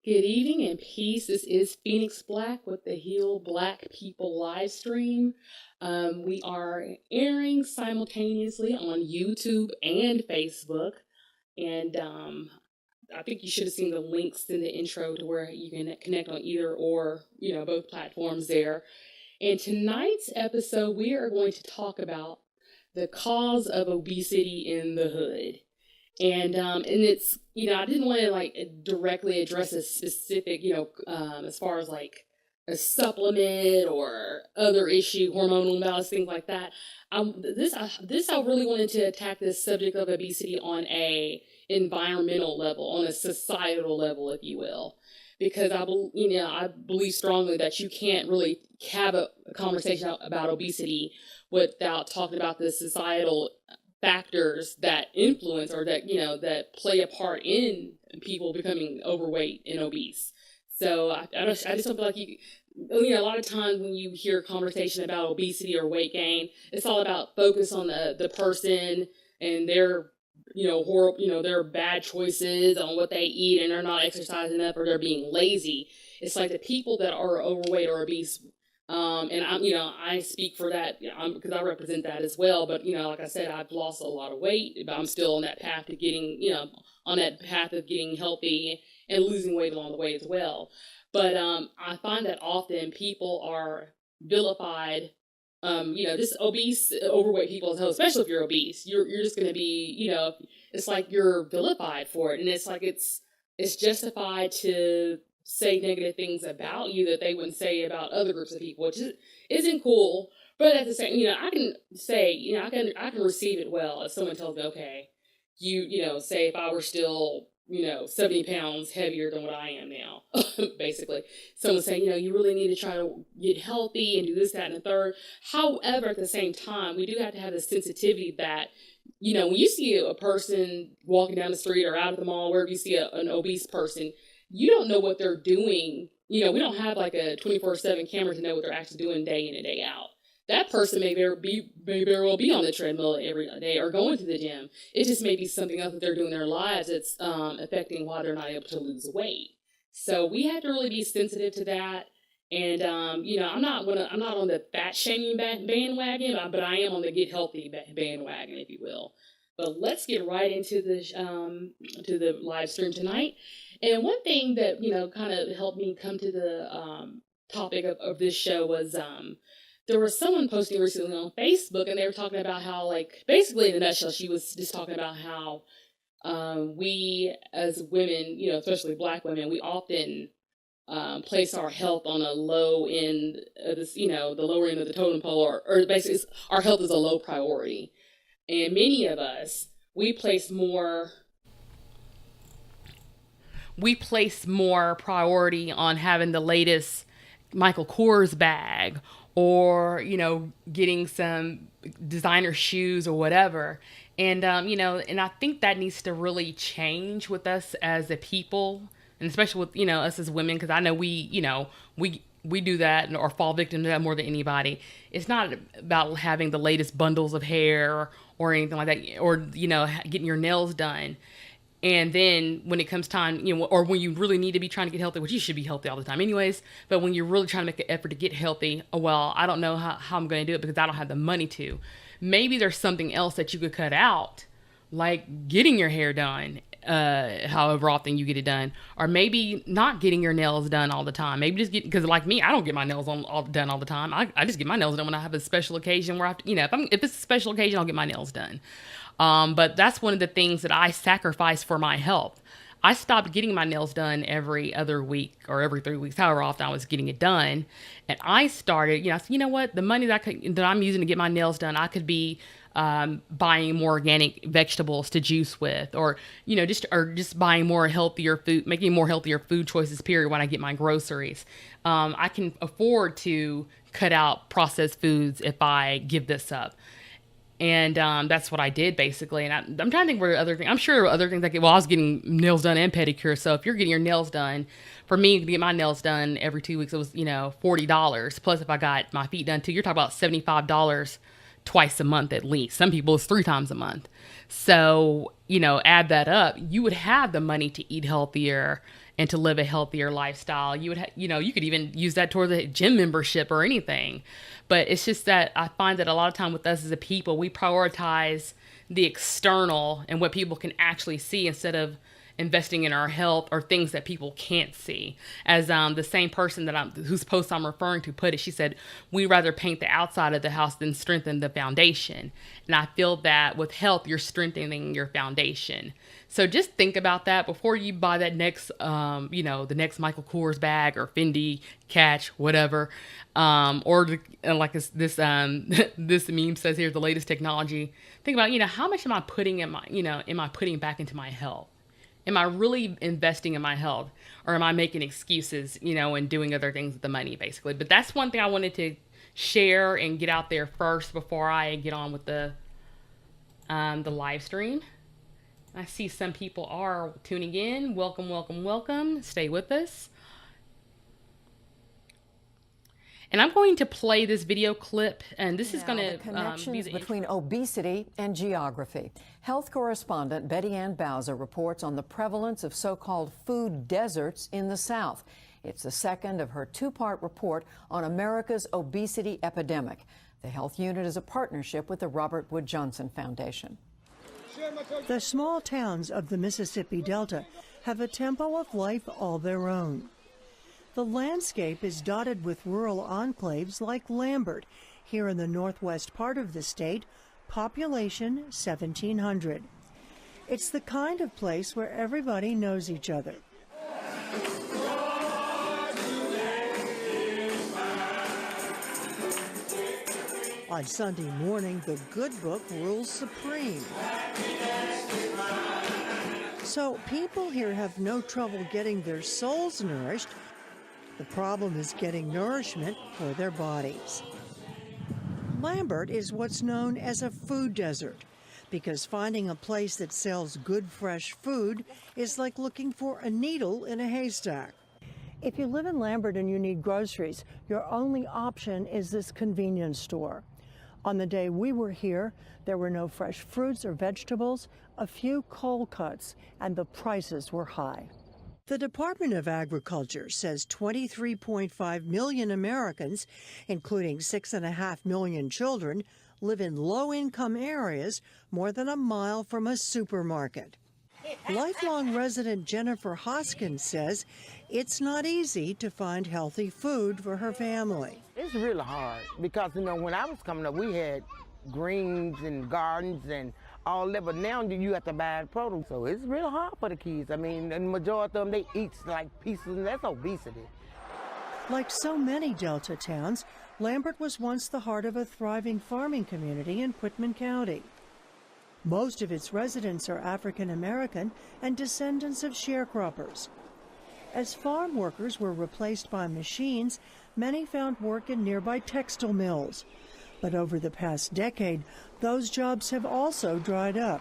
Good evening and peace. This is Phoenix Black with the Heal Black People live stream. We are airing simultaneously on YouTube and Facebook. And I think you should have seen the links in the intro to where you can connect on either or, both platforms there. In tonight's episode, we are going to talk about the cause of obesity in the hood. And it's, I didn't want to directly address a specific, as far as like a supplement or other issue, hormonal imbalance, things like that. I really wanted to attack this subject of obesity on a environmental level, on a societal level, if you will, because I believe strongly that you can't really have a conversation about obesity without talking about the societal factors that influence or that play a part in people becoming overweight and obese. So I just don't feel like a lot of times when you hear a conversation about obesity or weight gain, it's all about focus on the person and their horrible, their bad choices on what they eat, and they're not exercising enough or they're being lazy. It's like the people that are overweight or obese. And I speak for that because I represent that as well. But, like I said, I've lost a lot of weight, but I'm still on that path to getting, on that path of getting healthy and losing weight along the way as well. But I find that often people are vilified, just obese, overweight people, especially if you're obese, you're just going to be, it's like you're vilified for it. And it's like it's justified to say negative things about you that they wouldn't say about other groups of people, which isn't cool. But at the same, I can say, I can receive it well if someone tells me, okay, say if I were still, 70 pounds heavier than what I am now, basically. Someone saying, you really need to try to get healthy and do this, that, and the third. However, at the same time, we do have to have the sensitivity that, when you see a person walking down the street or out at the mall, wherever you see an obese person, you don't know what they're doing. We don't have like a 24/7 camera to know what they're actually doing day in and day out. That person may very well be on the treadmill every day or going to the gym. It just may be something else that they're doing in their lives that's affecting why they're not able to lose weight. So we have to really be sensitive to that. And I'm not on the fat shaming bandwagon, but I am on the get healthy bandwagon, if you will. But let's get right into the live stream tonight. And one thing that, kind of helped me come to the topic of this show was there was someone posting recently on Facebook, and they were talking about how, basically in a nutshell, she was just talking about how we as women, especially Black women, we often place our health on a low end of this, the lower end of the totem pole, or basically our health is a low priority. And many of us, we place more priority on having the latest Michael Kors bag or, getting some designer shoes or whatever. And, and I think that needs to really change with us as a people, and especially with, us as women, because I know we do that or fall victim to that more than anybody. It's not about having the latest bundles of hair or anything like that, or, getting your nails done. And then when it comes time, or when you really need to be trying to get healthy, which you should be healthy all the time anyways, but when you're really trying to make an effort to get healthy, well, I don't know how I'm going to do it because I don't have the money to. Maybe there's something else that you could cut out, like getting your hair done, however often you get it done, or maybe not getting your nails done all the time. Maybe just because like me, I don't get my nails done all the time. I just get my nails done when I have a special occasion where I have to, if it's a special occasion, I'll get my nails done. But that's one of the things that I sacrifice for my health. I stopped getting my nails done every other week or every 3 weeks, however often I was getting it done. And I started, I said, what, the money that I'm using to get my nails done, I could be buying more organic vegetables to juice with, or just buying more healthier food, making more healthier food choices, period, when I get my groceries. I can afford to cut out processed foods if I give this up. And that's what I did, basically. And I'm trying to think what other things. I'm sure other things I was getting nails done and pedicure. So if you're getting your nails done, for me to get my nails done every 2 weeks, it was, $40. Plus, if I got my feet done too, you're talking about $75 twice a month at least. Some people it's 3 times a month. So, add that up, you would have the money to eat healthier and to live a healthier lifestyle. You would, you could even use that towards a gym membership or anything. But it's just that I find that a lot of time with us as a people, we prioritize the external and what people can actually see instead of investing in our health or things that people can't see. As the same person whose post I'm referring to put it, she said, we rather paint the outside of the house than strengthen the foundation. And I feel that with health, you're strengthening your foundation. So just think about that before you buy that next, the next Michael Kors bag or Fendi Catch, whatever. Like this this meme says here, the latest technology. Think about, how much am I putting am I putting back into my health? Am I really investing in my health, or am I making excuses, and doing other things with the money, basically? But that's one thing I wanted to share and get out there first before I get on with the live stream. I see some people are tuning in. Welcome, welcome, welcome. Stay with us. And I'm going to play this video clip, and this is going to connections between obesity and geography. Health correspondent Betty Ann Bowser reports on the prevalence of so-called food deserts in the South. It's the second of her two-part report on America's obesity epidemic. The Health Unit is a partnership with the Robert Wood Johnson Foundation. The small towns of the Mississippi Delta have a tempo of life all their own. The landscape is dotted with rural enclaves like Lambert, here in the northwest part of the state, population 1,700. It's the kind of place where everybody knows each other. On Sunday morning, the good book rules supreme. So people here have no trouble getting their souls nourished. The problem is getting nourishment for their bodies. Lambert is what's known as a food desert because finding a place that sells good fresh food is like looking for a needle in a haystack. If you live in Lambert and you need groceries, your only option is this convenience store. On the day we were here, there were no fresh fruits or vegetables, a few cold cuts, and the prices were high. The Department of Agriculture says 23.5 million Americans, including 6.5 million children, live in low-income areas more than a mile from a supermarket. Lifelong resident Jennifer Hoskins says it's not easy to find healthy food for her family. It's really hard because, when I was coming up, we had greens and gardens and all that, but now you have to buy produce. So it's real hard for the kids. The majority of them, they eat like pieces, and that's obesity. Like so many Delta towns, Lambert was once the heart of a thriving farming community in Quitman County. Most of its residents are African American and descendants of sharecroppers. As farm workers were replaced by machines, many found work in nearby textile mills. But over the past decade, those jobs have also dried up.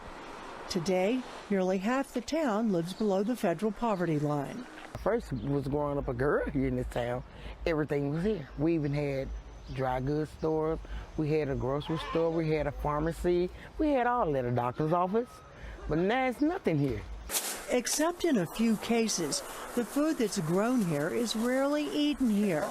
Today, nearly half the town lives below the federal poverty line. First was growing up a girl here in this town. Everything was here. We even had dry goods stores. We had a grocery store. We had a pharmacy. We had all that, a doctor's office. But now it's nothing here. Except in a few cases, the food that's grown here is rarely eaten here.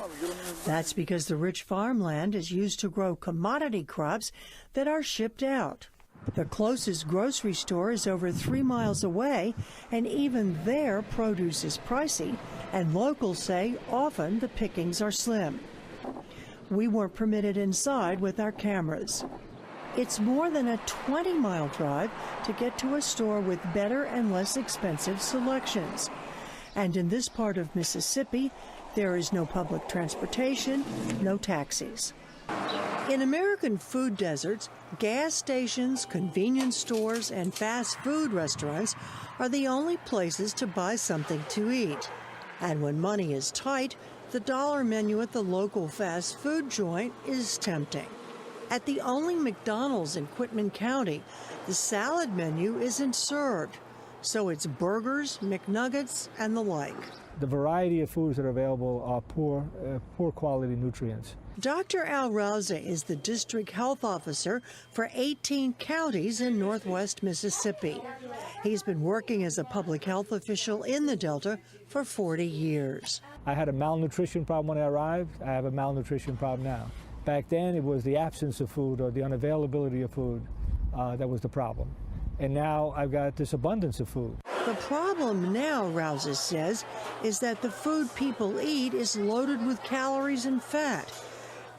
That's because the rich farmland is used to grow commodity crops that are shipped out. The closest grocery store is over 3 miles away, and even there produce is pricey, and locals say often the pickings are slim. We weren't permitted inside with our cameras. It's more than a 20-mile drive to get to a store with better and less expensive selections. And in this part of Mississippi, there is no public transportation, no taxis. In American food deserts, gas stations, convenience stores, and fast food restaurants are the only places to buy something to eat. And when money is tight, the dollar menu at the local fast food joint is tempting. At the only McDonald's in Quitman County, the salad menu isn't served, so it's burgers, McNuggets, and the like. The variety of foods that are available are poor quality nutrients. Dr. Al Rouza is the district health officer for 18 counties in northwest Mississippi. He's been working as a public health official in the Delta for 40 years. I had a malnutrition problem when I arrived. I have a malnutrition problem now. Back then, it was the absence of food or the unavailability of food that was the problem. And now I've got this abundance of food. The problem now, Rouza says, is that the food people eat is loaded with calories and fat,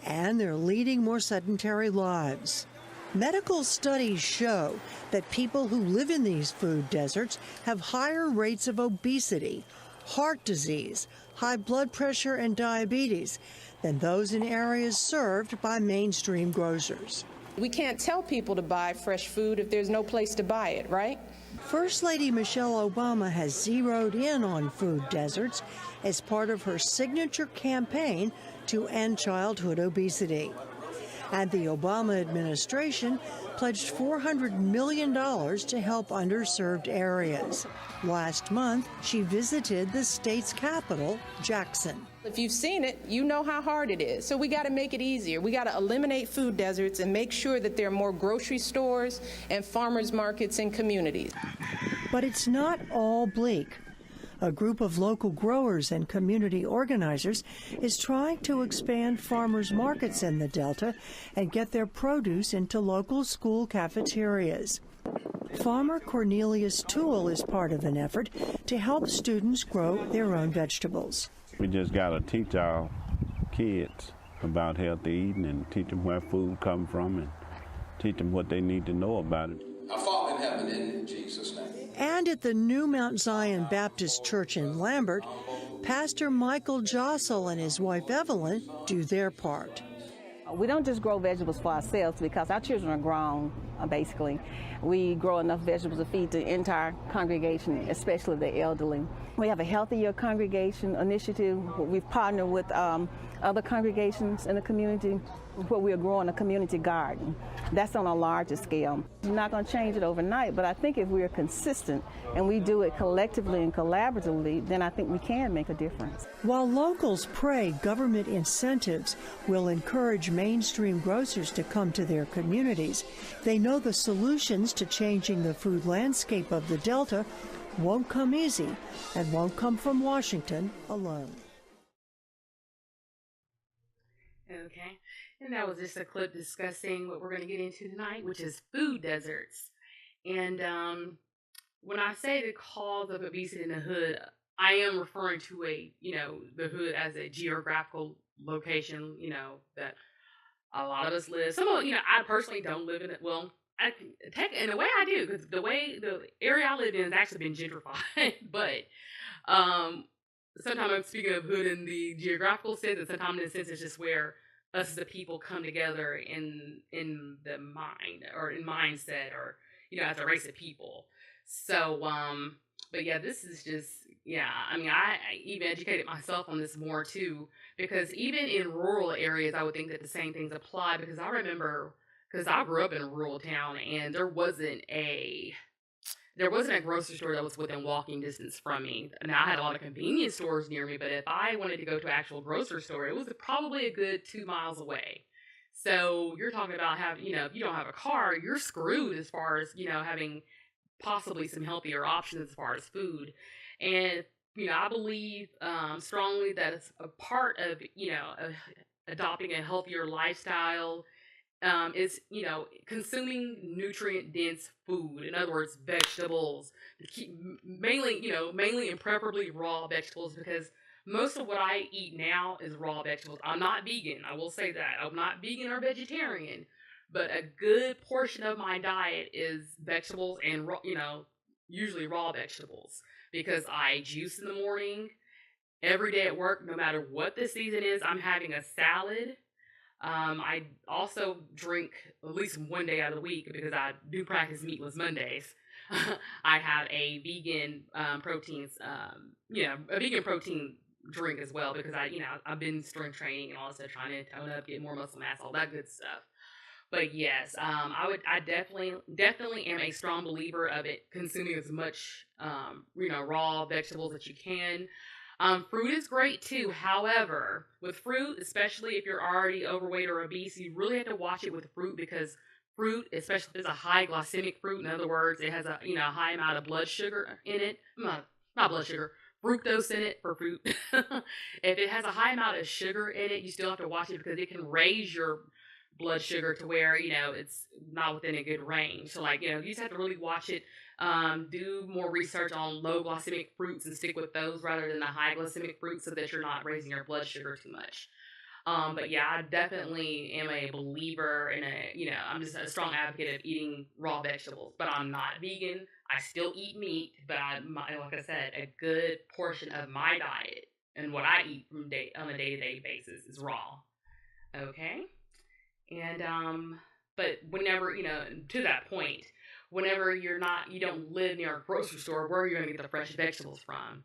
and they're leading more sedentary lives. Medical studies show that people who live in these food deserts have higher rates of obesity, heart disease, high blood pressure, and diabetes than those in areas served by mainstream grocers. We can't tell people to buy fresh food if there's no place to buy it, right? First Lady Michelle Obama has zeroed in on food deserts as part of her signature campaign to end childhood obesity. And the Obama administration pledged $400 million to help underserved areas. Last month, she visited the state's capital, Jackson. If you've seen it, you know how hard it is. So we got to make it easier. We got to eliminate food deserts and make sure that there are more grocery stores and farmers markets in communities. But it's not all bleak. A group of local growers and community organizers is trying to expand farmers markets in the Delta and get their produce into local school cafeterias. Farmer Cornelius Toole is part of an effort to help students grow their own vegetables. We just got to teach our kids about healthy eating and teach them where food comes from and teach them what they need to know about it. Our Father in heaven, in Jesus' name. And at the new Mount Zion Baptist Church in Lambert, Pastor Michael Jossel and his wife Evelyn do their part. We don't just grow vegetables for ourselves because our children are grown, basically. We grow enough vegetables to feed the entire congregation, especially the elderly. We have a healthier congregation initiative. We've partnered with other congregations in the community where we are growing a community garden. That's on a larger scale. We're not going to change it overnight, but I think if we're consistent and we do it collectively and collaboratively, then I think we can make a difference. While locals pray government incentives will encourage mainstream grocers to come to their communities, they know the solutions to changing the food landscape of the Delta won't come easy and won't come from Washington alone. Okay, and that was just a clip discussing what we're going to get into tonight, which is food deserts. And when I say the cause of obesity in the hood, I am referring to the hood as a geographical location, that a lot of us live. I personally don't live in it. Well, in a way I do, because the area I live in has actually been gentrified. But sometimes I'm speaking of hood in the geographical sense, and sometimes in the sense it's just where us as a people come together in the mind or in mindset or as a race of people. So but yeah, this is just I even educated myself on this more too, because even in rural areas I would think that the same things apply, because I remember, because I grew up in a rural town and there wasn't a grocery store that was within walking distance from me. Now, I had a lot of convenience stores near me, but if I wanted to go to an actual grocery store, it was probably a good 2 miles away. So you're talking about if you don't have a car, you're screwed as far as, having possibly some healthier options as far as food. And, I believe strongly that it's a part of, adopting a healthier lifestyle is, consuming nutrient-dense food. In other words, vegetables, mainly and preferably raw vegetables, because most of what I eat now is raw vegetables. I'm not vegan. I will say that. I'm not vegan or vegetarian, but a good portion of my diet is vegetables and, usually raw vegetables, because I juice in the morning. Every day at work, no matter what the season is, I'm having a salad. I also drink at least one day out of the week, because I do practice meatless Mondays. I have a vegan proteins, a vegan protein drink as well, because I've been strength training and also trying to tone up, get more muscle mass, all that good stuff. But yes, I definitely am a strong believer of it, consuming as much, raw vegetables that you can. Fruit is great too. However, with fruit, especially if you're already overweight or obese, you really have to watch it with fruit because fruit, especially if it's a high glycemic fruit, in other words, it has a a high amount of blood sugar in it. Not blood sugar, fructose in it for fruit. If it has a high amount of sugar in it, you still have to watch it because it can raise your blood sugar to where it's not within a good range. So like you just have to really watch it. Do more research on low glycemic fruits and stick with those rather than the high glycemic fruits so that you're not raising your blood sugar too much. But yeah, I definitely am a believer in I'm just a strong advocate of eating raw vegetables, but I'm not vegan. I still eat meat, but like I said, a good portion of my diet and what I eat on a day-to-day basis is raw. Okay. And but whenever to that point, whenever you don't live near a grocery store, where are you going to get the fresh vegetables from?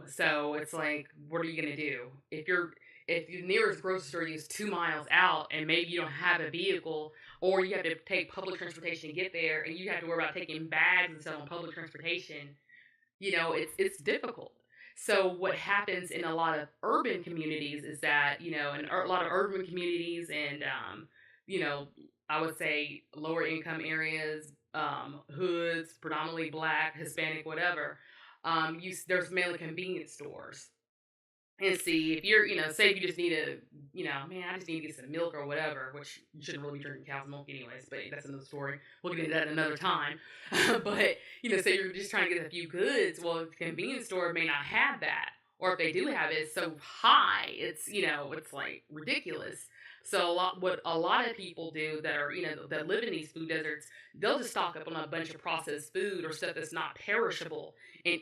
So it's like, what are you going to do if your nearest grocery store is 2 miles out and maybe you don't have a vehicle or you have to take public transportation to get there and you have to worry about taking bags and stuff on public transportation? It's difficult. So what happens in a lot of urban communities is that, in a lot of urban communities and, I would say lower income areas, hoods, predominantly Black, Hispanic, whatever, there's mainly convenience stores. And see, if you're, say if you just need I just need to get some milk or whatever, which you shouldn't really be drinking cow's milk anyways, but that's another story. We'll get into that another time. But, say you're just trying to get a few goods, well, the convenience store may not have that. Or if they do have it, it's so high, it's like ridiculous. So what a lot of people do that are, that live in these food deserts, they'll just stock up on a bunch of processed food or stuff that's not perishable and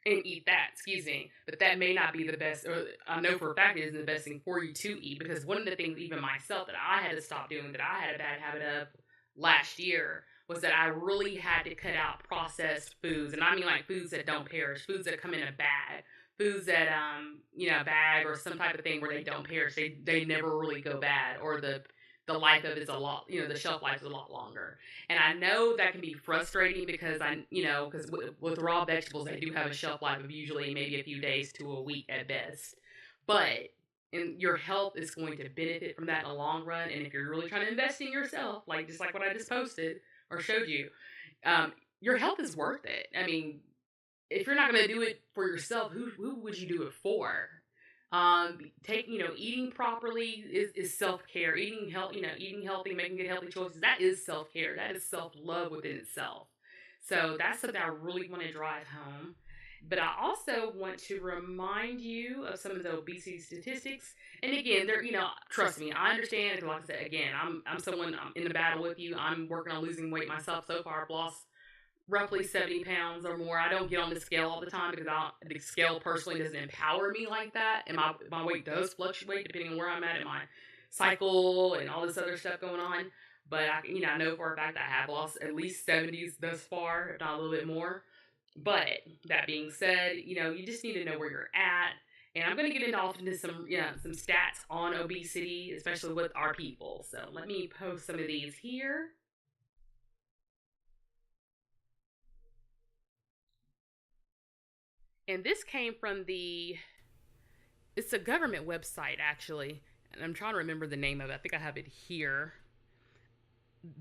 eat that, excuse me. But that may not be the best, or I know for a fact it isn't the best thing for you to eat, because one of the things, even myself, that I had to stop doing, that I had a bad habit of last year, was that I really had to cut out processed foods. And I mean like foods that don't perish, foods that come in a bag, foods that, a bag or some type of thing where they don't perish. They never really go bad, or the life of it is a lot, the shelf life is a lot longer. And I know that can be frustrating because because with raw vegetables, they do have a shelf life of usually maybe a few days to a week at best. But your health is going to benefit from that in the long run. And if you're really trying to invest in yourself, just like what I just posted or showed you, your health is worth it. I mean, if you're not going to do it for yourself, who would you do it for? Eating properly is self-care. Eating healthy, making good healthy choices, that is self-care. That is self-love within itself. So that's something I really want to drive home. But I also want to remind you of some of the obesity statistics. And again, trust me, I understand. Like I said, again, I'm in the battle with you. I'm working on losing weight myself. So far, I've lost roughly 70 pounds or more. I don't get on the scale all the time because the scale personally doesn't empower me like that. And my weight does fluctuate depending on where I'm at in my cycle and all this other stuff going on. But I know for a fact I have lost at least 70s thus far, if not a little bit more. But that being said, you just need to know where you're at. And I'm going to get into some stats on obesity, especially with our people. So let me post some of these here. And this came from it's a government website, actually. And I'm trying to remember the name of it. I think I have it here.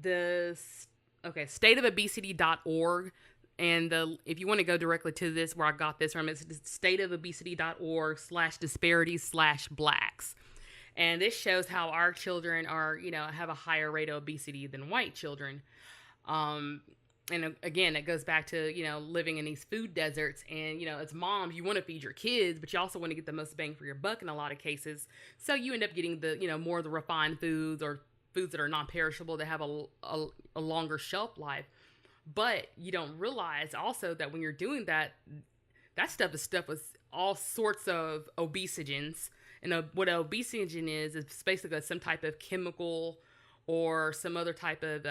Stateofobesity.org. And if you want to go directly to this, where I got this from, it's stateofobesity.org/disparities/blacks. And this shows how our children are, have a higher rate of obesity than white children. And again, it goes back to, living in these food deserts. And, as moms, you want to feed your kids, but you also want to get the most bang for your buck in a lot of cases. So you end up getting the, more of the refined foods or foods that are non-perishable that have a longer shelf life. But you don't realize also that when you're doing that, that stuff is stuff with all sorts of obesogens. And what an obesogen is basically some type of chemical or some other type of,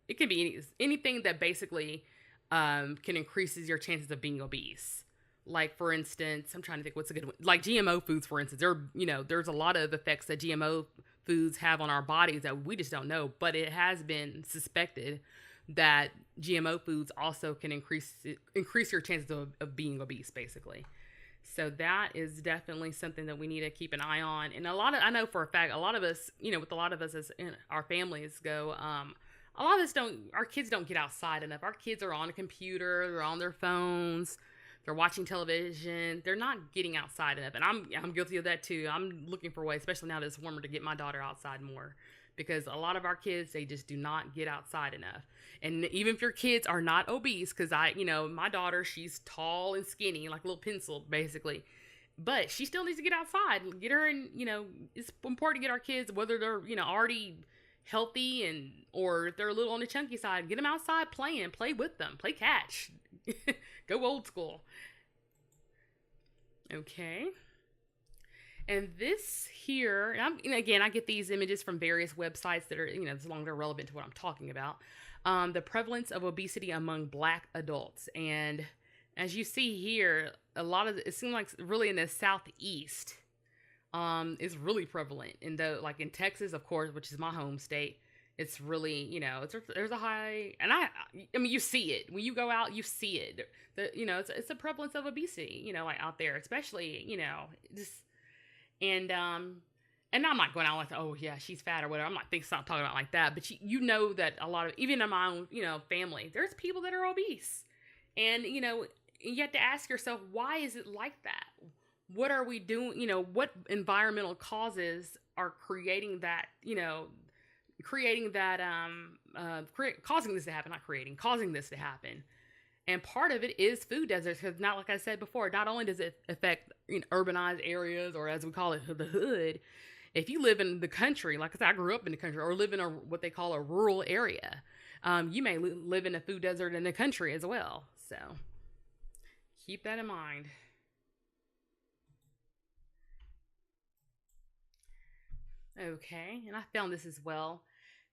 it can be anything that basically can increases your chances of being obese. Like, for instance, I'm trying to think what's a good one. Like GMO foods, for instance. There's a lot of effects that GMO foods have on our bodies that we just don't know. But it has been suspected that GMO foods also can increase your chances of being obese, basically. So that is definitely something that we need to keep an eye on. And I know for a fact, a lot of us, with a lot of us as in our families go, a lot of us our kids don't get outside enough. Our kids are on a computer, they're on their phones, they're watching television, they're not getting outside enough. And I'm guilty of that too. I'm looking for ways, especially now that it's warmer, to get my daughter outside more. Because a lot of our kids, they just do not get outside enough. And even if your kids are not obese, because my daughter, she's tall and skinny, like a little pencil, basically. But she still needs to get outside. Get her in, it's important to get our kids, whether they're, already healthy or if they're a little on the chunky side, get them outside playing, play with them, play catch. Go old school. Okay. And this here, again, I get these images from various websites that are, as long as they're relevant to what I'm talking about. The prevalence of obesity among Black adults. And as you see here, it seems like really in the Southeast is really prevalent. Like in Texas, of course, which is my home state, it's really, there's a high, and I mean, you see it. When you go out, you see it. It's a prevalence of obesity, like out there, especially, just. And I'm not going out like, oh yeah, she's fat or whatever. I'm not talking about like that. But that a lot of, even in my own, family, there's people that are obese. And, you have to ask yourself, why is it like that? What are we doing? What environmental causes are causing this to happen, causing this to happen. And part of it is food deserts, because like I said before, not only does it affect urbanized areas, or as we call it, the hood. If you live in the country, like I said, I grew up in the country, or live in what they call a rural area, you may live in a food desert in the country as well. So keep that in mind. Okay, and I found this as well.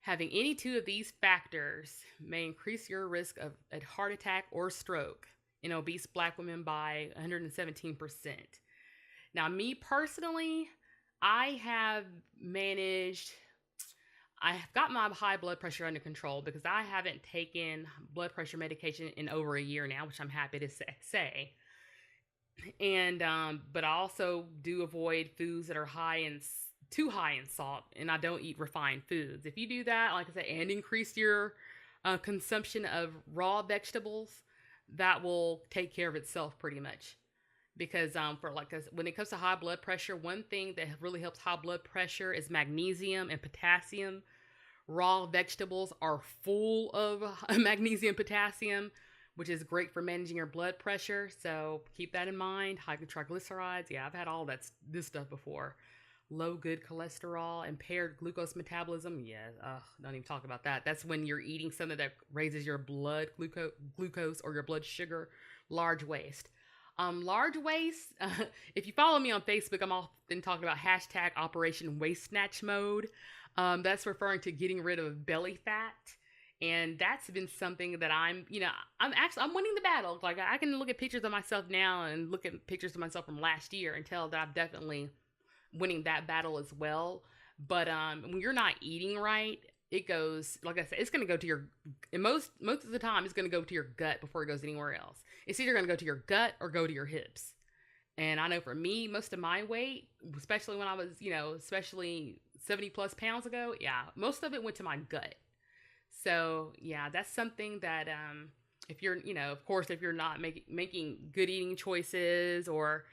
Having any two of these factors may increase your risk of a heart attack or stroke in obese Black women by 117%. Now, me personally, I have got my high blood pressure under control because I haven't taken blood pressure medication in over a year now, which I'm happy to say. And, but I also do avoid foods that are too high in salt, and I don't eat refined foods. If you do that, like I said, and increase your consumption of raw vegetables, that will take care of itself pretty much. Because when it comes to high blood pressure, one thing that really helps high blood pressure is magnesium and potassium. Raw vegetables are full of magnesium and potassium, which is great for managing your blood pressure. So keep that in mind. High triglycerides. Yeah, I've had all this stuff before. Low good cholesterol, impaired glucose metabolism. Yeah, don't even talk about that. That's when you're eating something that raises your blood glucose or your blood sugar. Large waist. Large waist. If you follow me on Facebook, I'm often talking about hashtag Operation Waist Snatch Mode. That's referring to getting rid of belly fat. And that's been something that I'm winning the battle. Like I can look at pictures of myself now and look at pictures of myself from last year and tell that I'm definitely winning that battle as well. But when you're not eating right, it goes, like I said, it's going to go to your, and most of the time, it's going to go to your gut before it goes anywhere else. It's either going to go to your gut or go to your hips. And I know for me, most of my weight, especially when I was, especially 70 plus pounds ago, yeah, most of it went to my gut. So yeah, that's something that if you're, of course, if you're not making good eating choices, or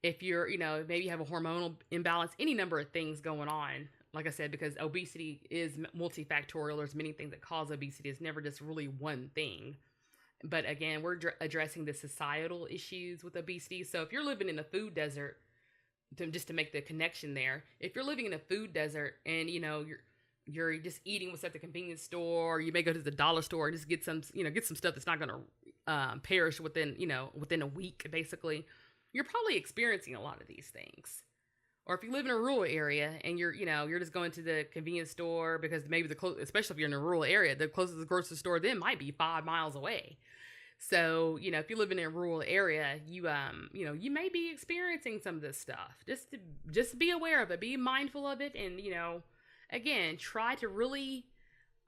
if you're, maybe you have a hormonal imbalance, any number of things going on, like I said, because obesity is multifactorial. There's many things that cause obesity. It's never just really one thing. But again, we're addressing the societal issues with obesity. So if you're living in a food desert, just to make the connection there, if you're living in a food desert and, you're just eating what's at the convenience store, you may go to the dollar store and just get some stuff that's not going to perish within a week, basically. You're probably experiencing a lot of these things. Or if you live in a rural area and you're just going to the convenience store because maybe especially if you're in a rural area, the closest grocery store then might be 5 miles away. So, if you're living in a rural area, you may be experiencing some of this stuff. Just be aware of it, be mindful of it. And, again, try to really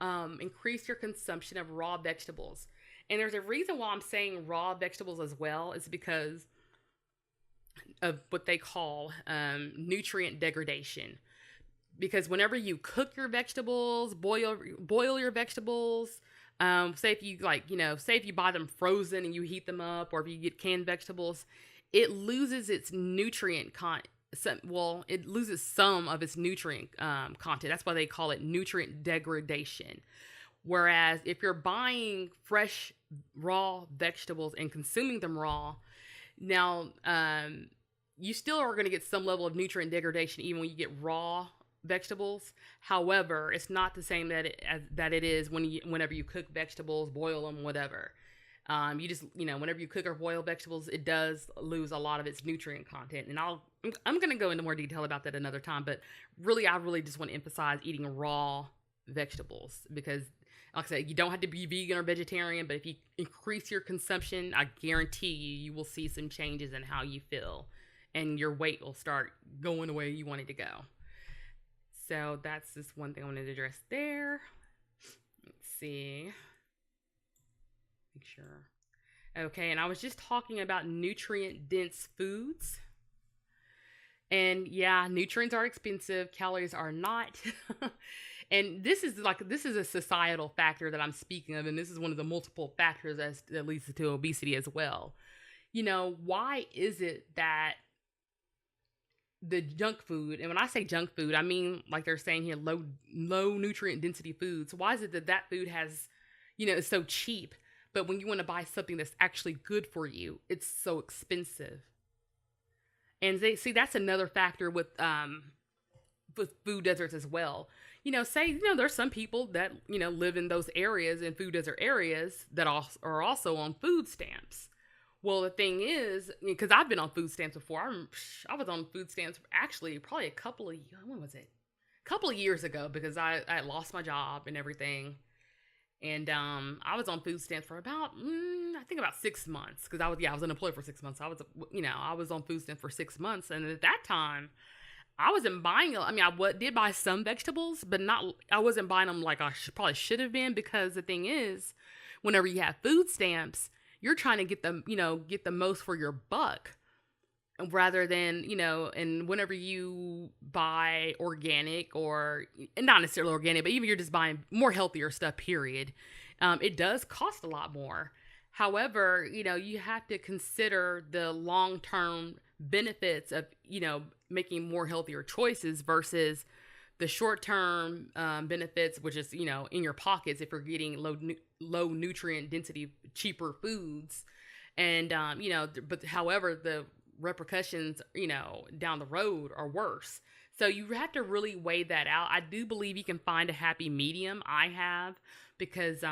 increase your consumption of raw vegetables. And there's a reason why I'm saying raw vegetables as well, is because of what they call nutrient degradation. Because whenever you cook your vegetables, boil your vegetables, say if you say if you buy them frozen and you heat them up, or if you get canned vegetables, it loses its nutrient content. It loses some of its nutrient content. That's why they call it nutrient degradation. Whereas if you're buying fresh, raw vegetables and consuming them raw, now you still are going to get some level of nutrient degradation even when you get raw vegetables. However, it's not the same that it is whenever you cook vegetables, boil them, whatever. You just, whenever you cook or boil vegetables, it does lose a lot of its nutrient content. And I'm going to go into more detail about that another time. But really, I really just want to emphasize eating raw vegetables, because, like I said, you don't have to be vegan or vegetarian, but if you increase your consumption, I guarantee you will see some changes in how you feel, and your weight will start going the way you want it to go. So that's just one thing I wanted to address there. Let's see. Make sure. Okay, and I was just talking about nutrient-dense foods. And yeah, nutrients are expensive, calories are not. And this is a societal factor that I'm speaking of, and this is one of the multiple factors that leads to obesity as well. Why is it that the junk food, and when I say junk food, I mean, like they're saying here, low nutrient density foods. Why is it that food has, is so cheap, but when you want to buy something that's actually good for you, it's so expensive? And that's another factor with food deserts as well. There's some people that, live in those areas, in food desert areas, that are also on food stamps. Well, the thing is, because I've been on food stamps before. I was on food stamps actually probably a couple of years ago, because I lost my job and everything. And I was on food stamps for about 6 months, because I was unemployed for 6 months. I was on food stamps for 6 months, and at that time, I wasn't buying. I did buy some vegetables, but I wasn't buying them like I probably should have been, because the thing is, whenever you have food stamps, you're trying to get the most for your buck, rather than, and whenever you buy organic, or not necessarily organic, but even you're just buying more healthier stuff, period, it does cost a lot more. However, you have to consider the long-term benefits of, making more healthier choices versus the short-term benefits, which is, in your pockets if you're getting low nutrient density, cheaper foods. And, but however, the repercussions, down the road are worse. So you have to really weigh that out. I do believe you can find a happy medium. I have, because,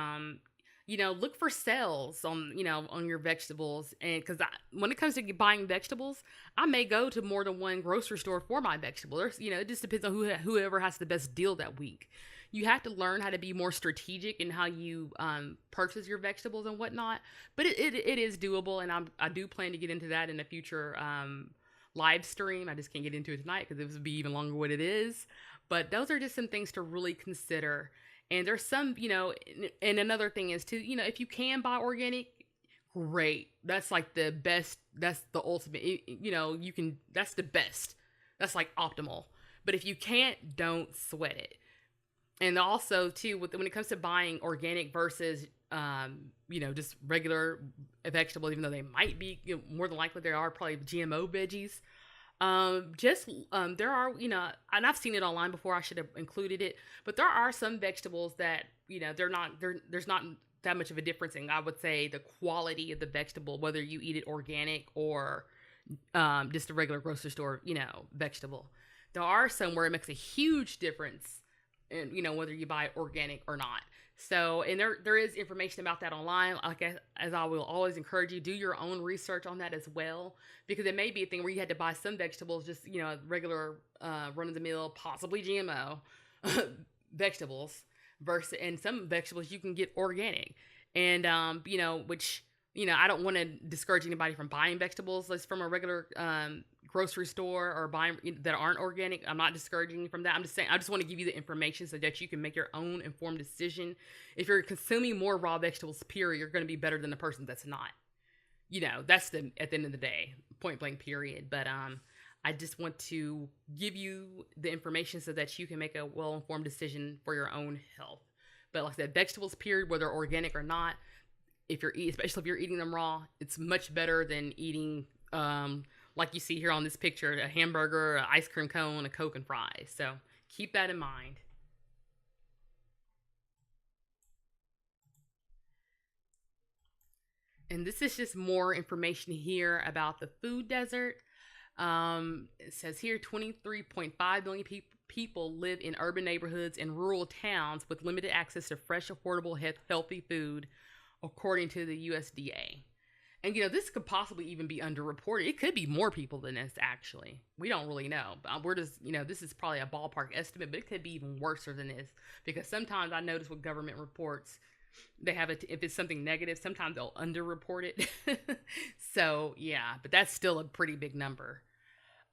look for sales on your vegetables. And because when it comes to buying vegetables, I may go to more than one grocery store for my vegetables. It just depends on whoever has the best deal that week. You have to learn how to be more strategic in how you purchase your vegetables and whatnot. But it is doable, and I do plan to get into that in a future live stream. I just can't get into it tonight because it would be even longer what it is. But those are just some things to really consider. And there's some, and another thing is too, if you can buy organic, great. That's like the best. That's the ultimate. That's the best. That's like optimal. But if you can't, don't sweat it. And also too, when it comes to buying organic versus, just regular vegetables, even though they might be, more than likely they are probably GMO veggies. There are, and I've seen it online before, I should have included it, but there are some vegetables that, there's not that much of a difference in, I would say, the quality of the vegetable, whether you eat it organic or, just a regular grocery store, vegetable. There are some where it makes a huge difference in, whether you buy organic or not. So, and there is information about that online. As I will always encourage you, do your own research on that as well, because it may be a thing where you had to buy some vegetables, just, regular, run-of-the-mill, possibly GMO vegetables, and some vegetables you can get organic. And, which, I don't want to discourage anybody from buying vegetables from a regular, grocery store, or buying that aren't organic. I'm not discouraging you from that. I'm just saying, I just want to give you the information so that you can make your own informed decision. If you're consuming more raw vegetables, period, you're going to be better than the person that's not. That's at the end of the day, point blank period. But I just want to give you the information so that you can make a well-informed decision for your own health. But like I said, vegetables, period, whether organic or not, especially if you're eating them raw, it's much better than eating, like you see here on this picture, a hamburger, an ice cream cone, a Coke, and fries. So keep that in mind. And this is just more information here about the food desert. It says here 23.5 million people live in urban neighborhoods and rural towns with limited access to fresh, affordable, healthy food, according to the USDA. And, this could possibly even be underreported. It could be more people than this, actually. We don't really know. We're just, this is probably a ballpark estimate, but it could be even worse than this. Because sometimes I notice with government reports, they have it, if it's something negative, sometimes they'll underreport it. So, yeah, but that's still a pretty big number.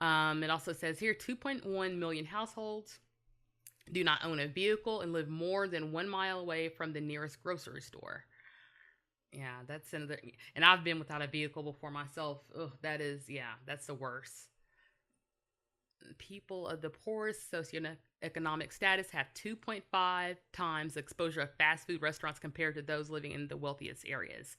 It also says here 2.1 million households do not own a vehicle and live more than 1 mile away from the nearest grocery store. Yeah, that's another. And I've been without a vehicle before myself. Ugh, that's the worst. People of the poorest socioeconomic status have 2.5 times the exposure of fast food restaurants compared to those living in the wealthiest areas.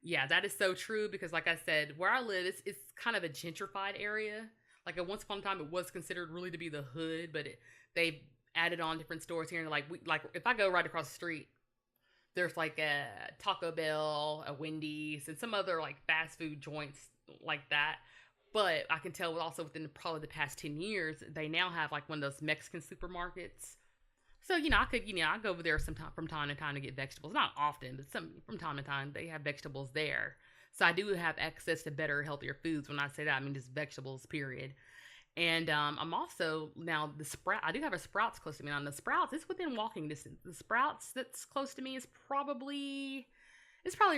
Yeah, that is so true because, like I said, where I live, it's kind of a gentrified area. Like at once upon a time, it was considered really to be the hood, but they've added on different stores here. And like if I go right across the street, there's like a Taco Bell, a Wendy's, and some other like fast food joints like that. But I can tell also within probably the past 10 years, they now have like one of those Mexican supermarkets. So, I go over there from time to time to get vegetables. Not often, but from time to time, they have vegetables there. So I do have access to better, healthier foods. When I say that, I mean just vegetables, period. And I'm also now I do have a Sprouts close to me. Now the Sprouts, it's within walking distance. The Sprouts that's close to me is probably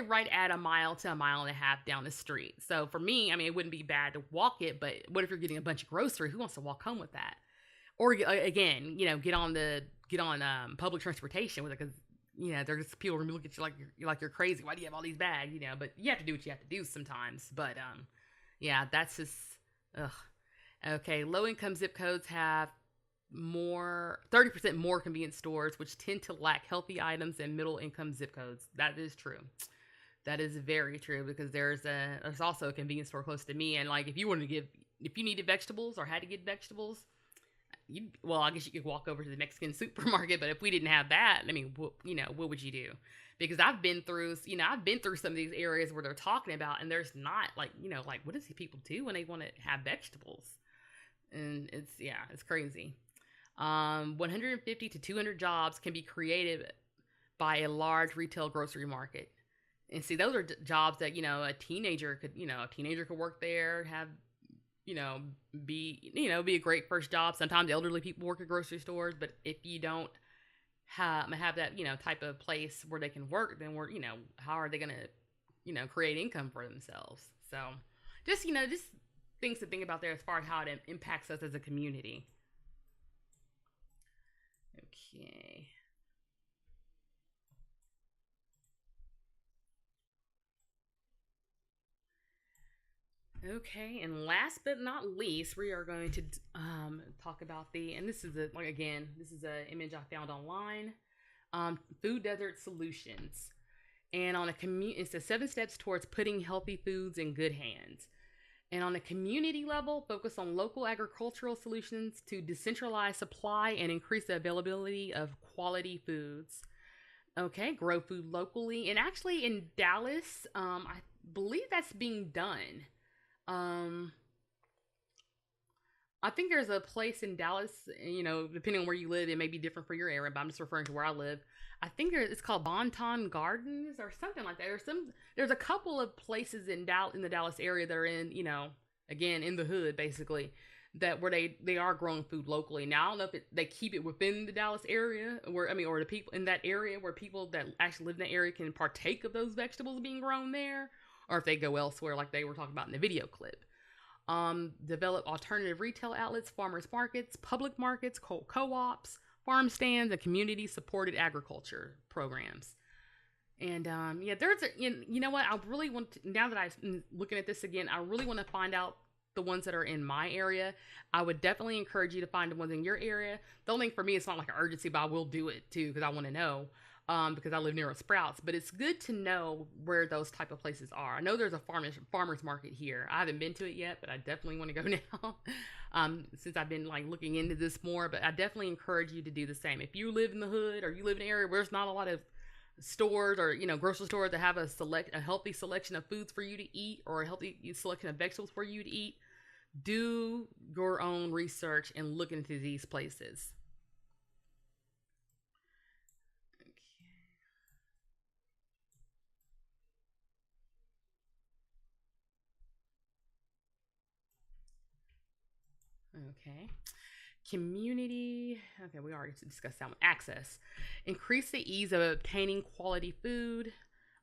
right at a mile to a mile and a half down the street. So for me, I mean, it wouldn't be bad to walk it, but what if you're getting a bunch of groceries? Who wants to walk home with that? Or again, get on public transportation with it because there's people gonna look at you like you're crazy. Why do you have all these bags? But you have to do what you have to do sometimes. But yeah, that's just ugh. Okay, low-income zip codes have 30% more convenience stores, which tend to lack healthy items than middle-income zip codes. That is true. That is very true because there's also a convenience store close to me, and like if you needed vegetables or had to get vegetables, I guess you could walk over to the Mexican supermarket. But if we didn't have that, I mean, what would you do? Because I've been through some of these areas where they're talking about, and there's not like what does people do when they want to have vegetables? And it's crazy. 150 to 200 jobs can be created by a large retail grocery market. And see, those are jobs that, a teenager could work there, have, be a great first job. Sometimes elderly people work at grocery stores, but if you don't have that, type of place where they can work, then how are they going to, create income for themselves? So just things to think about there as far as how it impacts us as a community. Okay. Okay, and last but not least, we are going to talk about and this is an image I found online, food desert solutions. And it says 7 steps towards putting healthy foods in good hands. And on a community level, focus on local agricultural solutions to decentralize supply and increase the availability of quality foods. Okay, grow food locally. And actually in Dallas, I believe that's being done. I think there's a place in Dallas, depending on where you live, it may be different for your area, but I'm just referring to where I live. I think it's called Bonton Gardens or something like that. There's a couple of places in the Dallas area that are in, again, in the hood, basically, where they are growing food locally. Now, I don't know if they keep it within the Dallas area or the people in that area where people that actually live in that area can partake of those vegetables being grown there, or if they go elsewhere like they were talking about in the video clip. Develop alternative retail outlets, farmers markets, public markets, co-ops, farm stands, and community-supported agriculture programs. And yeah, you know what? I really want to, now that I'm looking at this again, I really want to find out the ones that are in my area. I would definitely encourage you to find the ones in your area. The only thing for me, it's not like an urgency, but I will do it too because I want to know. Because I live near a Sprouts, but it's good to know where those type of places are. I know there's a farmer's market here. I haven't been to it yet, but I definitely want to go now. Since I've been like looking into this more, but I definitely encourage you to do the same. If you live in the hood or you live in an area where there's not a lot of stores or grocery stores that have a healthy selection of foods for you to eat or a healthy selection of vegetables for you to eat, do your own research and look into these places. Okay. Community. Okay, we already discussed that one. Access. Increase the ease of obtaining quality food.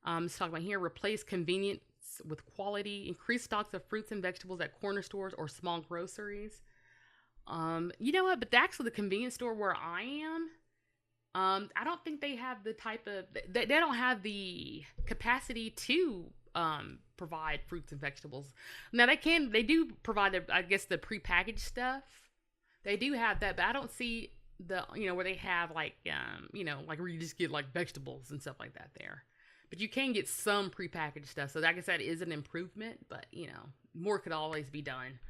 Let's talk about here. Replace convenience with quality. Increase stocks of fruits and vegetables at corner stores or small groceries. You know what? But actually, the convenience store where I am, I don't think they have the type of. They don't have the capacity to provide fruits and vegetables. Now they do provide I guess the prepackaged stuff. They do have that, but I don't see the where they have like like where you just get like vegetables and stuff like that there. But you can get some prepackaged stuff. So I guess that is an improvement, but more could always be done.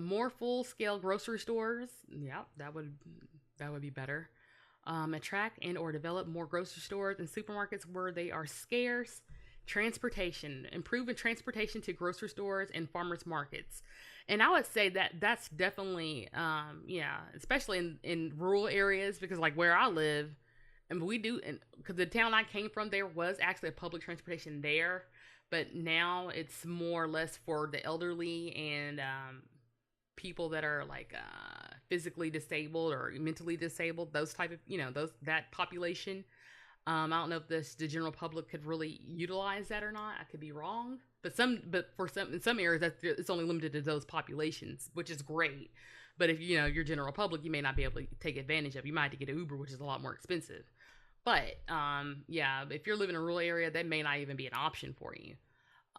More full-scale grocery stores. Yeah, that would be better. Attract and or develop more grocery stores and supermarkets where they are scarce. Transportation. Improve transportation to grocery stores and farmers markets. And I would say that that's definitely, especially in rural areas, because like where I live, and we do, because the town I came from, there was actually a public transportation there, but now it's more or less for the elderly and people that are like physically disabled or mentally disabled, those type of, that population. I don't know if the general public could really utilize that or not. I could be wrong, but in some areas it's only limited to those populations, which is great. But if your general public, you may not be able to take advantage of. You might have to get an Uber, which is a lot more expensive. But if you're living in a rural area, that may not even be an option for you.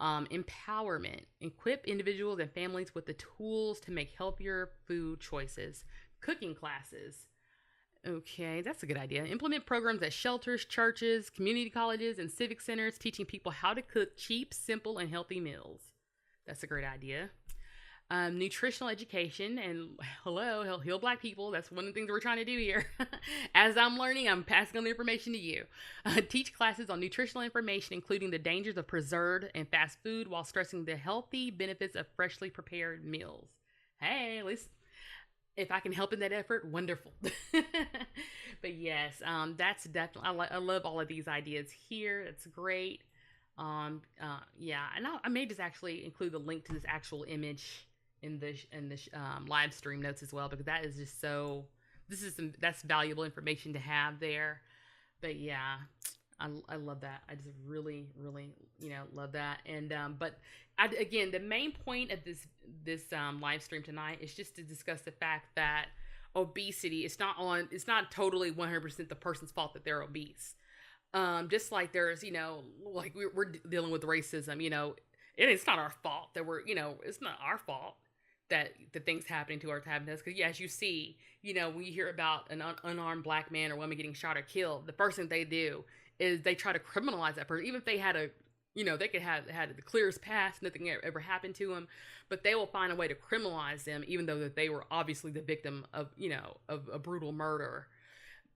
Empowerment. Equip individuals and families with the tools to make healthier food choices. Cooking classes. Okay, that's a good idea. Implement programs at shelters, churches, community colleges, and civic centers, teaching people how to cook cheap, simple, and healthy meals. That's a great idea. Nutritional education, and hello, heal Black people. That's one of the things we're trying to do here. As I'm learning, I'm passing on the information to you. Teach classes on nutritional information, including the dangers of preserved and fast food, while stressing the healthy benefits of freshly prepared meals. Hey, at least if I can help in that effort, wonderful. But yes, that's definitely, I love all of these ideas here. It's great. And I may just actually include the link to this actual image in the live stream notes as well, because that is just that's valuable information to have there. But yeah, I love that. I just really, really, love that. And, but again, the main point of this live stream tonight is just to discuss the fact that obesity, it's not totally 100% the person's fault that they're obese. Just like there's, like we're dealing with racism, it's not our fault that it's not our fault that the things happening to us happen to us. Because as you see, when you hear about an unarmed Black man or woman getting shot or killed, the first thing they do is they try to criminalize that person. Even if they had they could have had the clearest past, nothing ever happened to them, but they will find a way to criminalize them, even though that they were obviously the victim of a brutal murder.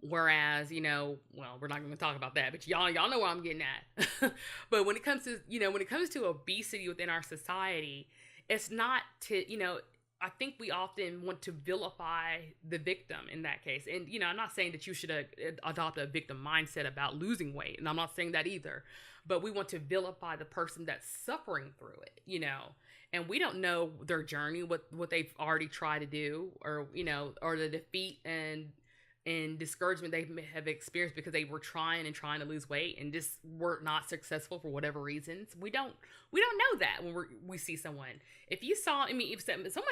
Whereas, well, we're not going to talk about that, but y'all know where I'm getting at. But when it comes to obesity within our society, it's not to, I think we often want to vilify the victim in that case. And, I'm not saying that you should adopt a victim mindset about losing weight. And I'm not saying that either, but we want to vilify the person that's suffering through it, and we don't know their journey, what they've already tried to do, or, or the defeat and discouragement they have experienced because they were trying to lose weight and just were not successful for whatever reasons. We don't know that when we see someone. If someone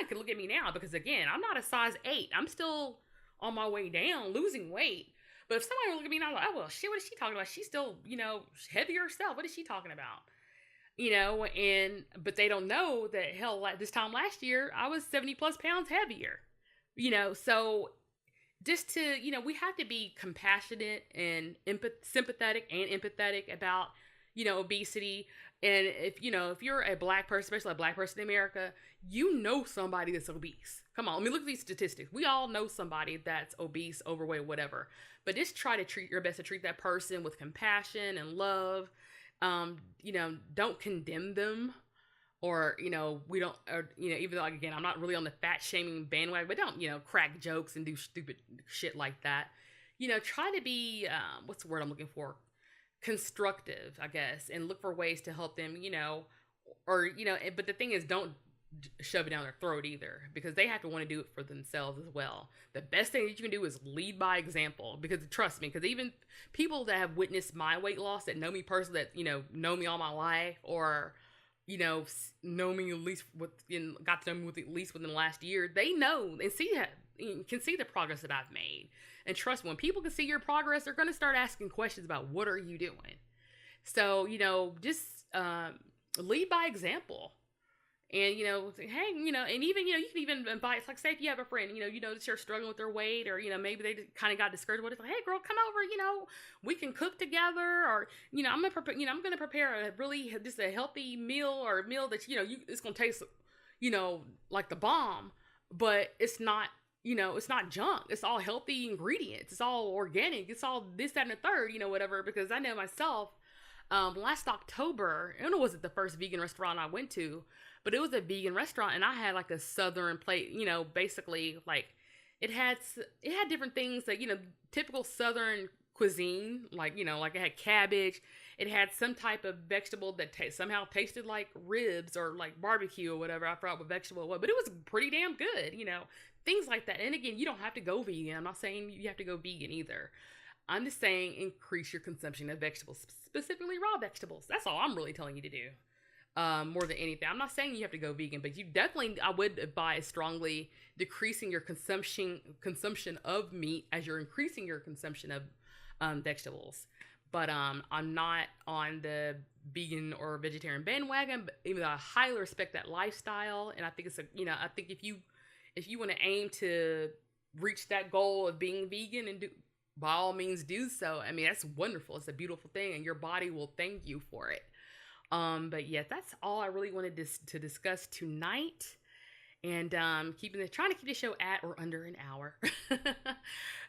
could look at me now, because again, I'm not a size 8. I'm still on my way down, losing weight. But if somebody would look at me and I'm like, oh, well, shit, what is she talking about? She's still, heavier herself. What is she talking about? But they don't know that, hell, like this time last year, I was 70 plus pounds heavier, so just to, we have to be compassionate and sympathetic and empathetic about, obesity. And if you're a black person, especially a black person in America, somebody that's obese. Come on, look at these statistics. We all know somebody that's obese, overweight, whatever. But just try to treat your best to treat that person with compassion and love. Don't condemn them, or we don't, or even though, like, again, I'm not really on the fat shaming bandwagon, but don't crack jokes and do stupid shit like that. Try to be what's the word I'm looking for? Constructive, I guess, and look for ways to help them, but the thing is, don't shove it down their throat either, because they have to want to do it for themselves as well. The best thing that you can do is lead by example, because trust me, because even people that have witnessed my weight loss, that know me personally, that know me all my life, or know me at least got to know me at least within the last year, they know and can see the progress that I've made. And trust me, when people can see your progress, they're going to start asking questions about what are you doing. So just lead by example. And, hey, and even, you can even invite, it's like, say if you have a friend, that you're struggling with their weight, or, maybe they kind of got discouraged with it. It's like, hey girl, come over, we can cook together, or, I'm going to prepare a really, just a healthy meal, or a meal that, it's going to taste, like the bomb, but it's not, it's not junk. It's all healthy ingredients. It's all organic. It's all this, that, and the third, whatever, because I know myself, last October, I don't know, was it the first vegan restaurant I went to, but it was a vegan restaurant, and I had like a southern plate, basically like it had different things that, typical southern cuisine, like, like it had cabbage, it had some type of vegetable that somehow tasted like ribs or like barbecue or whatever. I forgot what vegetable it was, but it was pretty damn good, things like that. And again, you don't have to go vegan. I'm not saying you have to go vegan either. I'm just saying increase your consumption of vegetables, specifically raw vegetables. That's all I'm really telling you to do. More than anything, I'm not saying you have to go vegan, but I would advise strongly decreasing your consumption of meat as you're increasing your consumption of vegetables. But I'm not on the vegan or vegetarian bandwagon, but even though I highly respect that lifestyle, and I think it's I think if you want to aim to reach that goal of being vegan, and by all means do so. That's wonderful. It's a beautiful thing, and your body will thank you for it. But yeah, that's all I really wanted to discuss tonight, and trying to keep the show at or under an hour.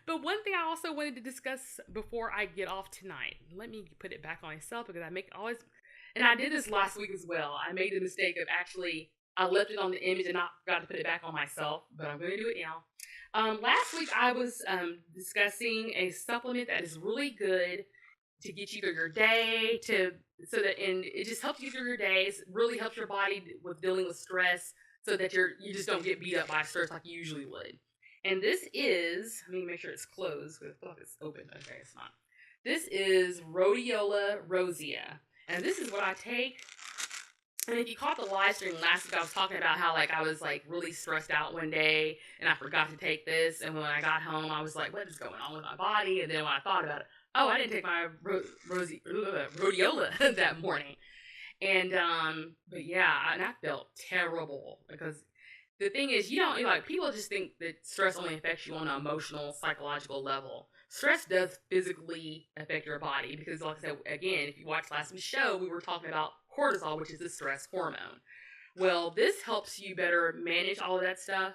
But one thing I also wanted to discuss before I get off tonight, let me put it back on myself, because and I did this last week as well. I made the mistake of I left it on the image and I forgot to put it back on myself, but I'm going to do it now. Last week I was discussing a supplement that is really good to get you through your day, and it just helps you through your days, really helps your body with dealing with stress, so that you just don't get beat up by stress like you usually would. And this is, let me make sure it's closed, because I thought it's open. Okay, it's not. This is Rhodiola rosea, and this is what I take. And if you caught the live stream last week, I was talking about how I was really stressed out one day, and I forgot to take this. And when I got home, I was like, what is going on with my body? And then when I thought about it, oh, I didn't take my rhodiola that morning. And, but yeah, and I felt terrible, because the thing is, people just think that stress only affects you on an emotional, psychological level. Stress does physically affect your body, because like I said, again, if you watched last week's show, we were talking about cortisol, which is the stress hormone. Well, this helps you better manage all of that stuff.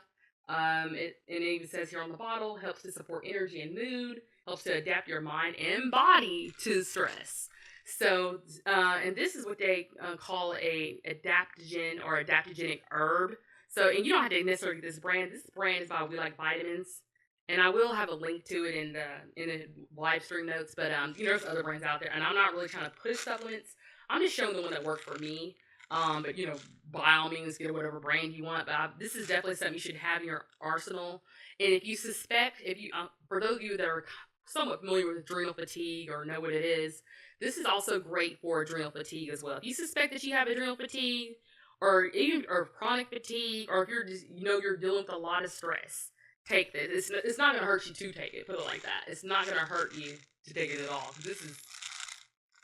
It even says here on the bottle, helps to support energy and mood, helps to adapt your mind and body to stress. So, and this is what they call a adaptogen or adaptogenic herb. So, and you don't have to necessarily get this brand. This brand is by We Like Vitamins, and I will have a link to it in the live stream notes. But there's other brands out there, and I'm not really trying to push supplements. I'm just showing the one that worked for me. But by all means, get whatever brand you want. But this is definitely something you should have in your arsenal. And if you suspect, for those of you that are somewhat familiar with adrenal fatigue or know what it is, this is also great for adrenal fatigue as well. If you suspect that you have adrenal fatigue, or chronic fatigue, or if you're just, you're dealing with a lot of stress, take this. It's not going to hurt you to take it. Put it like that. It's not going to hurt you to take it at all. This is,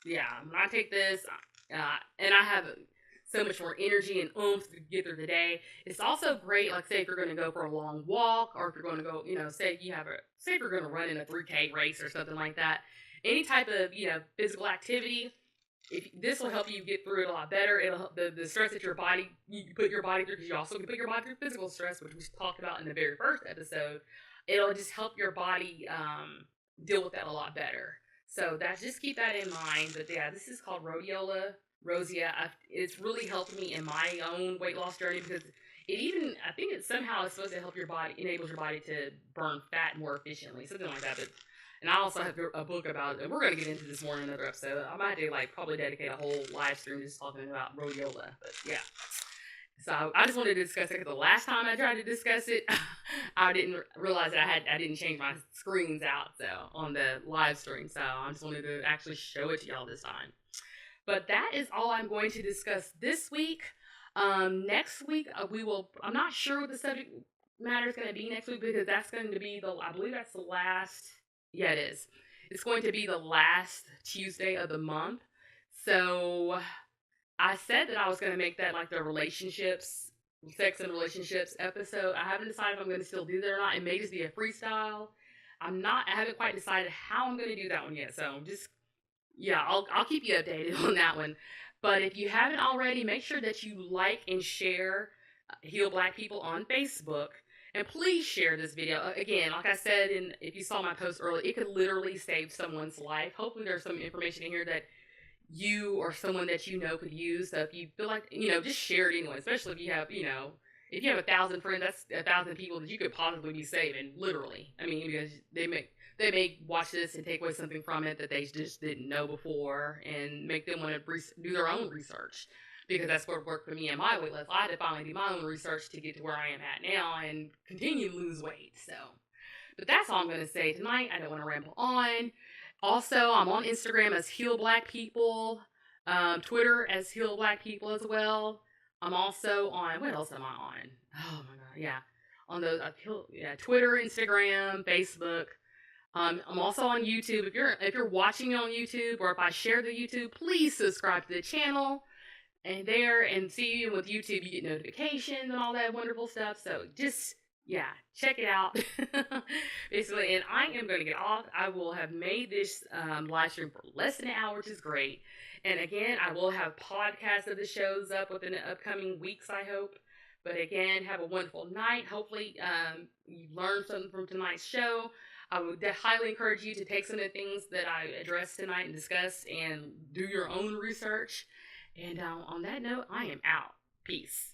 when I take this, and I have so much more energy and oomph to get through the day. It's also great, like say if you're going to go for a long walk, or if you're going to go, say if you're going to run in a 3K race or something like that. Any type of, physical activity, this will help you get through it a lot better. It'll the stress that you put your body through, because you also can put your body through physical stress, which we talked about in the very first episode. It'll just help your body deal with that a lot better. So just keep that in mind. But yeah, this is called rhodiola rosea. It's really helped me in my own weight loss journey, because I think it somehow is supposed to help your body, enables your body to burn fat more efficiently, something like that. And I also have a book about it, and we're going to get into this more in another episode. I might have to probably dedicate a whole live stream just talking about rhodiola, but yeah. So I just wanted to discuss it, because the last time I tried to discuss it, I didn't realize that I didn't change my screens out on the live stream. So I just wanted to actually show it to y'all this time. But that is all I'm going to discuss this week. Next week I'm not sure what the subject matter is going to be next week, because that's going to be I believe that's the last. Yeah, it is. It's going to be the last Tuesday of the month. So I said that I was going to make that the sex and relationships episode. I haven't decided if I'm going to still do that or not. It may just be a freestyle. I haven't quite decided how I'm going to do that one yet. So I'll keep you updated on that one. But if you haven't already, make sure that you like and share Heal Black People on Facebook. And please share this video. Again, like I said, if you saw my post earlier, it could literally save someone's life. Hopefully there's some information in here that you or someone that you know could use. So if you feel like, just share it anyway, especially if you have, if you have 1,000 friends, that's 1,000 people that you could possibly be saving, literally. I mean, because they may watch this and take away something from it that they just didn't know before, and make them want to do their own research. Because that's what worked for me in my weight loss. I had to finally do my own research to get to where I am at now and continue to lose weight. But that's all I'm going to say tonight. I don't want to ramble on. Also, I'm on Instagram as Heal Black People, Twitter as Heal Black People as well. I'm also on, what else am I on? Oh my God, yeah. On those, Twitter, Instagram, Facebook. I'm also on YouTube. If you're watching on YouTube, or if I share the YouTube, please subscribe to the channel. And see, with YouTube, you get notifications and all that wonderful stuff. So just, check it out. Basically, and I am going to get off. I will have made this live stream for less than an hour, which is great. And again, I will have podcasts of the shows up within the upcoming weeks, I hope. But again, have a wonderful night. Hopefully, you learned something from tonight's show. I would highly encourage you to take some of the things that I addressed tonight and discussed, and do your own research. And on that note, I am out. Peace.